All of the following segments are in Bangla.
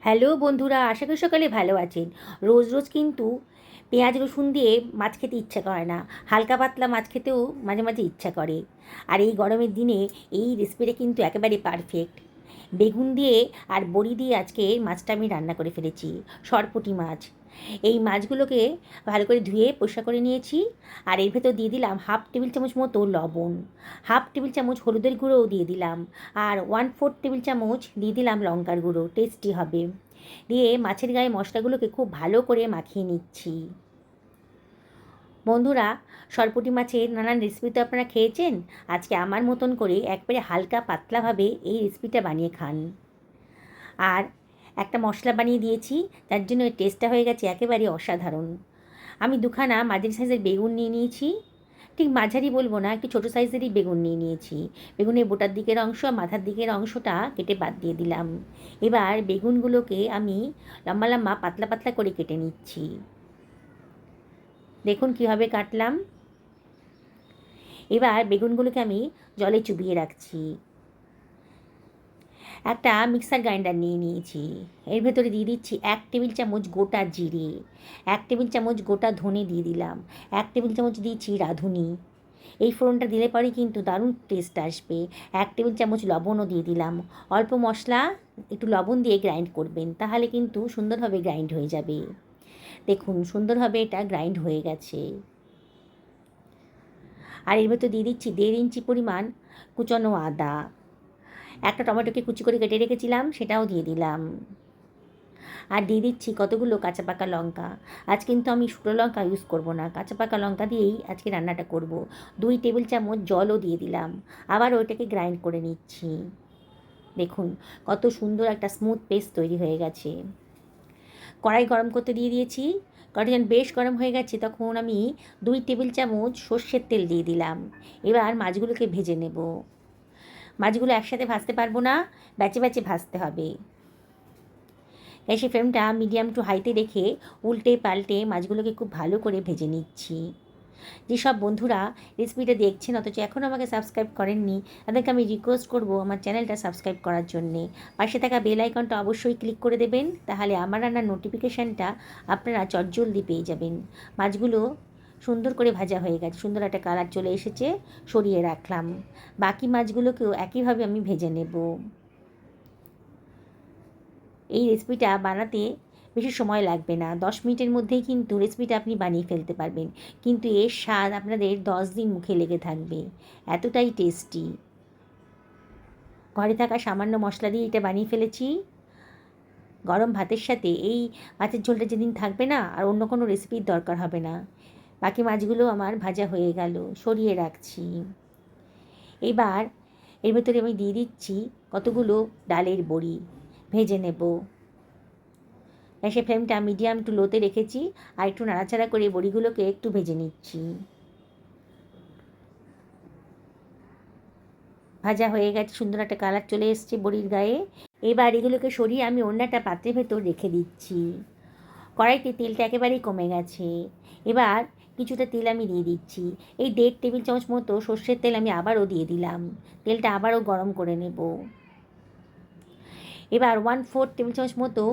হ্যালো বন্ধুরা, আশা করি সকালে ভালো আছেন। রোজ রোজ কিন্তু পেঁয়াজ রসুন দিয়ে মাছ খেতে ইচ্ছা করে না। হালকা পাতলা মাছ খেতেও মাঝে মাঝে ইচ্ছা করে। আর এই গরমের দিনে এই রেসিপিটা কিন্তু একেবারে পারফেক্ট। বেগুন দিয়ে আর বড়ি দিয়ে আজকে মাছটা আমি রান্না করে ফেলেছি। সরপুঁটি মাছ। এই মাছগুলোকে ভালো করে ধুয়ে পরিষ্কার করে নিয়েছি। আর এর ভেতর দিয়ে দিলাম হাফ টেবিল চামচ মতো লবণ, হাফ টেবিল চামচ হলুদের গুঁড়োও দিয়ে দিলাম, আর 1/4 টেবিল চামচ দিয়ে দিলাম লঙ্কার গুঁড়ো, টেস্টি হবে। দিয়ে মাছের গায়ে মশলাগুলোকে খুব ভালো করে মাখিয়ে নিচ্ছি। বন্ধুরা, সরপুঁটি মাছের নানান রেসিপি তো আপনারা খেয়েছেন। আজকে আমার মতন করে একবারে হালকা পাতলাভাবে এই রেসিপিটা বানিয়ে খান। আর একটা মশলা বানিয়ে দিয়েছি, তার জন্য এর টেস্টটা হয়ে গেছে একেবারে অসাধারণ। আমি দুখানা মাঝারি সাইজের বেগুন নিয়ে নিয়েছি। ঠিক মাঝারি বলবো না, একটু ছোটো সাইজেরই বেগুন নিয়ে নিয়েছি। বেগুনের বোটার দিকের অংশ মাথার দিকের অংশটা কেটে বাদ দিয়ে দিলাম। এবার বেগুনগুলোকে আমি লম্বা লম্বা পাতলা পাতলা করে কেটে নিচ্ছি। দেখুন কীভাবে কাটলাম। এবার বেগুনগুলোকে আমি জলে চুবিয়ে রাখছি। একটা মিক্সার গ্রাইন্ডার নিয়ে নিয়েছি। এর ভেতরে দিয়ে দিচ্ছি 1 টেবিল চামচ গোটা জিরে, 1 টেবিল চামচ গোটা ধনে দিয়ে দিলাম, 1 টেবিল চামচ দিয়েছি রাঁধুনি। এই ফোড়নটা দিলে পরে কিন্তু দারুণ টেস্ট আসবে। 1 টেবিল চামচ লবণও দিয়ে দিলাম। অল্প মশলা, একটু লবণ দিয়ে গ্রাইন্ড করবেন, তাহলে কিন্তু সুন্দরভাবে গ্রাইন্ড হয়ে যাবে। দেখুন সুন্দরভাবে এটা গ্রাইন্ড হয়ে গেছে। আর এর ভেতর দিয়ে দিচ্ছি 1.5 ইঞ্চি পরিমাণ কুচনো আদা। একটা টমেটোকে কুচি করে কেটে রেখেছিলাম, সেটাও দিয়ে দিলাম। আর দিয়ে দিচ্ছি কতগুলো কাঁচা পাকা লঙ্কা। আজ কিন্তু আমি শুকনো লঙ্কা ইউজ করব না, কাঁচা পাকা লঙ্কা দিয়েই আজকে রান্নাটা করব। 2 টেবিল চামচ জলও দিয়ে দিলাম। আবার ওইটাকে গ্রাইন্ড করে নিচ্ছি। দেখুন কত সুন্দর একটা স্মুথ পেস্ট তৈরি হয়ে গেছে। কড়াই গরম করতে দিয়ে দিয়েছি। কড়াই যখন বেশ গরম হয়ে গেছে তখন আমি 2 টেবিল চামচ সর্ষের তেল দিয়ে দিলাম। এবার মাছগুলোকে ভেজে নেব। মাছগুলো একসাথে ভাজতে পারবো না, ব্যাচে ব্যাচে ভাজতে হবে। গ্যাসের ফ্লেমটা মিডিয়াম টু হাইতে রেখে উল্টে পাল্টে মাছগুলোকে খুব ভালো করে ভেজে নিচ্ছি। যেসব বন্ধুরা রেসিপিটা দেখছেন অথচ এখনও আমাকে সাবস্ক্রাইব করেননি, তাদেরকে আমি রিকোয়েস্ট করব আমার চ্যানেলটা সাবস্ক্রাইব করার জন্যে। পাশে থাকা বেল আইকনটা অবশ্যই ক্লিক করে দেবেন, তাহলে আমার রান্নার নোটিফিকেশানটা আপনারা চটজলদি পেয়ে যাবেন। মাছগুলো সুন্দর করে ভাজা হয়ে গেছে, সুন্দর একটা কালার চলে এসেছে, সরিয়ে রাখলাম। বাকি মাছগুলোকেও একইভাবে আমি ভেজে নেব। এই রেসিপিটা বানাতে বেশি সময় লাগবে না, 10 মিনিটের মধ্যেই কিন্তু রেসিপিটা আপনি বানিয়ে ফেলতে পারবেন। কিন্তু এর স্বাদ আপনাদের 10 দিন মুখে লেগে থাকবে, এতটাই টেস্টি। ঘরে থাকা সামান্য মশলা দিয়ে এটা বানিয়ে ফেলেছি। গরম ভাতের সাথে এই মাছের ঝোলটা যেদিন থাকবে না, আর অন্য কোনো রেসিপির দরকার হবে না। বাকি মাছগুলো আমার ভাজা হয়ে গেল, সরিয়ে রাখছি। এবার এর ভেতরে আমি দিয়ে দিচ্ছি কতগুলো ডালের বড়ি, ভেজে নেব। গ্যাসের ফ্লেমটা মিডিয়াম টু লোতে রেখেছি, আর একটু নাড়াচাড়া করে বড়িগুলোকে একটু ভেজে নিচ্ছি। ভাজা হয়ে গেছে, সুন্দর একটা কালার চলে এসছে বড়ির গায়ে। এবার এগুলোকে সরিয়ে আমি অন্য একটা পাত্রের ভেতর রেখে দিচ্ছি। কড়াইতে তেলটা একেবারেই কমে গেছে। এবার কিছুটা তেল আমি দিয়ে দিচ্ছি। এই 1.5 টেবিল চামচ মতো সর্ষের তেল আমি আবারও দিয়ে দিলাম। তেলটা আবারও গরম করে নেব। এবার 1/4 টেবিল চামচ মতো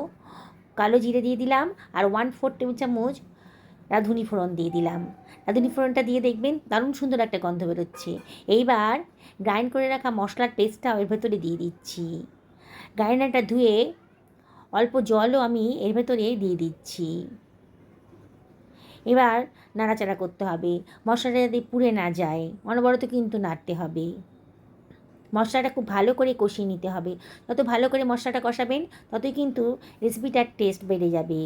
কালো জিরে দিয়ে দিলাম, আর 1/4 টেবিল চামচ রাঁধুনি ফোড়ন দিয়ে দিলাম। রাঁধুনি ফোড়নটা দিয়ে দেখবেন দারুণ সুন্দর একটা গন্ধ বেরোচ্ছে। এইবার গ্রাইন্ড করে রাখা মশলার পেস্টটাও এর ভেতরে দিয়ে দিচ্ছি। গ্রাইন্ডারটা ধুয়ে অল্প জলও আমি এর ভেতরে দিয়ে দিচ্ছি। এবার নাড়াচাড়া করতে হবে, মশলাটা যাতে পুড়ে না যায়, অনবরত কিন্তু নাড়তে হবে। মশলাটা খুব ভালো করে কষিয়ে নিতে হবে। যত ভালো করে মশলাটা কষাবেন ততই কিন্তু রেসিপিটার টেস্ট বেড়ে যাবে।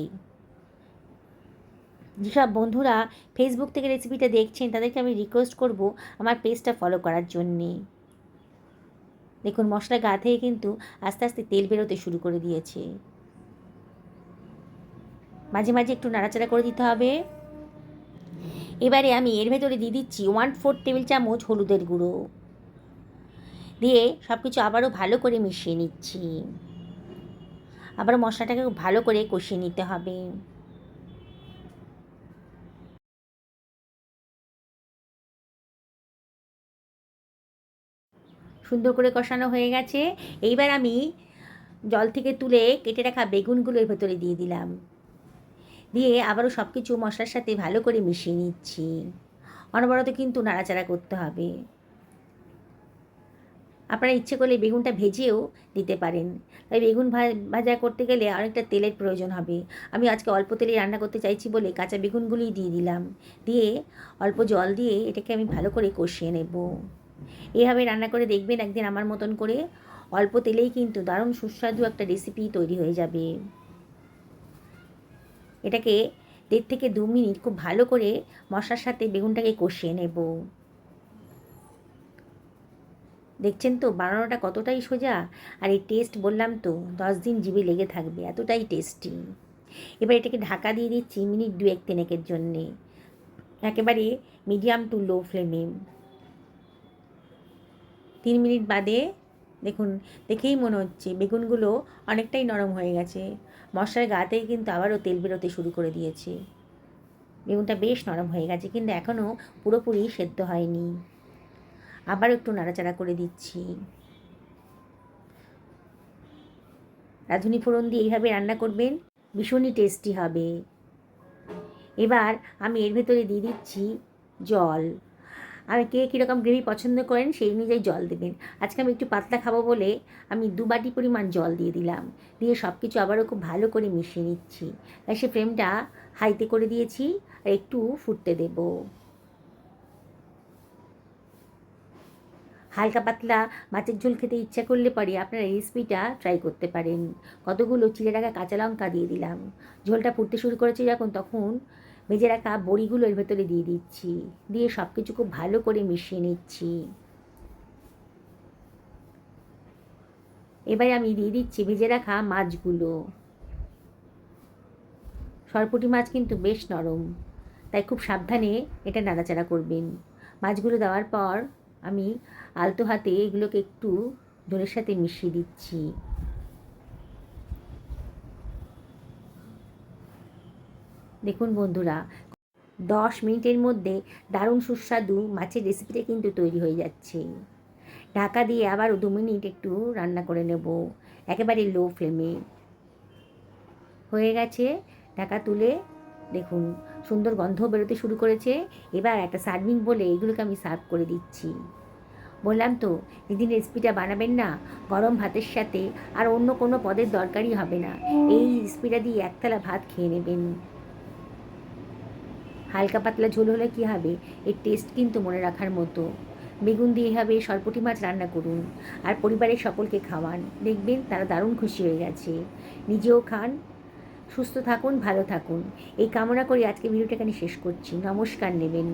যেসব বন্ধুরা ফেসবুক থেকে রেসিপিটা দেখছেন তাদেরকে আমি রিকোয়েস্ট করব আমার পেজটা ফলো করার জন্যে। দেখুন মশলা গা থেকে কিন্তু আস্তে আস্তে তেল বেরোতে শুরু করে দিয়েছে। মাঝে মাঝে একটু নাড়াচাড়া করে দিতে হবে। এবারে আমি এর ভেতরে দিয়ে দিচ্ছি 1/4 টেবিল চামচ হলুদের গুঁড়ো দিয়ে সব কিছু আবারও ভালো করে মিশিয়ে নিচ্ছি। আবার মশলাটাকে খুব ভালো করে কষিয়ে নিতে হবে। সুন্দর করে কষানো হয়ে গেছে। এইবার আমি জল থেকে তুলে কেটে রাখা বেগুনগুলো এর ভেতরে দিয়ে দিলাম, দিয়ে আবারও সব কিছু মশলার সাথে ভালো করে মিশিয়ে নিচ্ছি। অনবরত কিন্তু নাড়াচাড়া করতে হবে। আপনারা ইচ্ছে করলে বেগুনটা ভেজেও দিতে পারেন। তাই বেগুন ভাজা করতে গেলে অনেকটা তেলের প্রয়োজন হবে। আমি আজকে অল্প তেলে রান্না করতে চাইছি বলে কাঁচা বেগুনগুলিই দিয়ে দিলাম, দিয়ে অল্প জল দিয়ে এটাকে আমি ভালো করে কষিয়ে নেব। এভাবে রান্না করে দেখবেন একদিন আমার মতন করে, অল্প তেলেই কিন্তু দারুণ সুস্বাদু একটা রেসিপি তৈরি হয়ে যাবে। এটাকে 1.5 থেকে 2 মিনিট খুব ভালো করে মশলার সাথে বেগুনটাকে কষিয়ে নেব। দেখছেন তো বানানোটা কতটাই সোজা, আর এই টেস্ট বললাম তো 10 দিন জিভে লেগে থাকবে, এতটাই টেস্টি। এবার এটাকে ঢাকা দিয়ে দিচ্ছি মিনিট 2-3 জন্যে, একেবারে মিডিয়াম টু লো ফ্লেমে। 3 মিনিট বাদে দেখুন, দেখেই মনে হচ্ছে বেগুনগুলো অনেকটাই নরম হয়ে গেছে। মশলার গাতেই কিন্তু আবারও তেল বেরোতে শুরু করে দিয়েছে। বেগুনটা বেশ নরম হয়ে গেছে, কিন্তু এখনও পুরোপুরি সেদ্ধ হয়নি। আবার একটু নাড়াচাড়া করে দিচ্ছি। রাঁধুনি ফোড়ন দিয়ে এইভাবে রান্না করবেন, ভীষণই টেস্টি হবে। এবার আমি এর ভেতরে দিয়ে দিচ্ছি জল। আমি কে কীরকম গ্রেভি পছন্দ করেন সেই অনুযায়ী জল দেবেন। আজকে আমি একটু পাতলা খাবো বলে আমি 2 বাটি পরিমাণ জল দিয়ে দিলাম, দিয়ে সব কিছু আবারও খুব ভালো করে মিশিয়ে নিচ্ছি। তাই সে ফ্লেমটা হাইতে করে দিয়েছি আর একটু ফুটতে দেব। হালকা পাতলা মাছের ঝোল খেতে ইচ্ছা করলে পরে আপনারা এই রেসিপিটা ট্রাই করতে পারেন। কতগুলো চিড়ে রাখা কাঁচা লঙ্কা দিয়ে দিলাম। ঝোলটা ফুটতে শুরু করেছে যখন, তখন ভেজে রাখা বড়িগুলো এর ভেতরে দিয়ে দিচ্ছি, দিয়ে সব কিছু খুব ভালো করে মিশিয়ে নিচ্ছি। এবারে আমি দিয়ে দিচ্ছি ভেজে রাখা মাছগুলো। সরপুঁটি মাছ কিন্তু বেশ নরম, তাই খুব সাবধানে এটা নাড়াচাড়া করবেন। মাছগুলো দেওয়ার পর আমি আলতো হাতে এগুলোকে একটু ঝোলের সাথে মিশিয়ে দিচ্ছি। দেখুন বন্ধুরা, 10 মিনিটের মধ্যে দারুণ সুস্বাদু মাছের রেসিপিটা কিন্তু তৈরি হয়ে যাচ্ছে। ঢাকা দিয়ে আবারও 2 মিনিট একটু রান্না করে নেব, একেবারে লো ফ্লেমে। হয়ে গেছে, ঢাকা তুলে দেখুন সুন্দর গন্ধ বেরোতে শুরু করেছে। এবার একটা সার্ভিং বলে এগুলোকে আমি সার্ভ করে দিচ্ছি। বললাম তো, যেদিন রেসিপিটা বানাবেন না, গরম ভাতের সাথে আর অন্য কোনো পদের দরকারই হবে না। এই রেসিপিটা দিয়ে এক থালা ভাত খেয়ে নেবেন। হালকা পাতলা ঝোল হলে কী হবে, এর টেস্ট কিন্তু মনে রাখার মতো। বেগুন দিয়ে এভাবে সরপুঁটি মাছ রান্না করুন আর পরিবারের সকলকে খাওয়ান, দেখবেন তারা দারুণ খুশি হয়ে গেছে। নিজেও খান, সুস্থ থাকুন, ভালো থাকুন, এই কামনা করে আজকে ভিডিওটা এখানে শেষ করছি। নমস্কার নেবেন।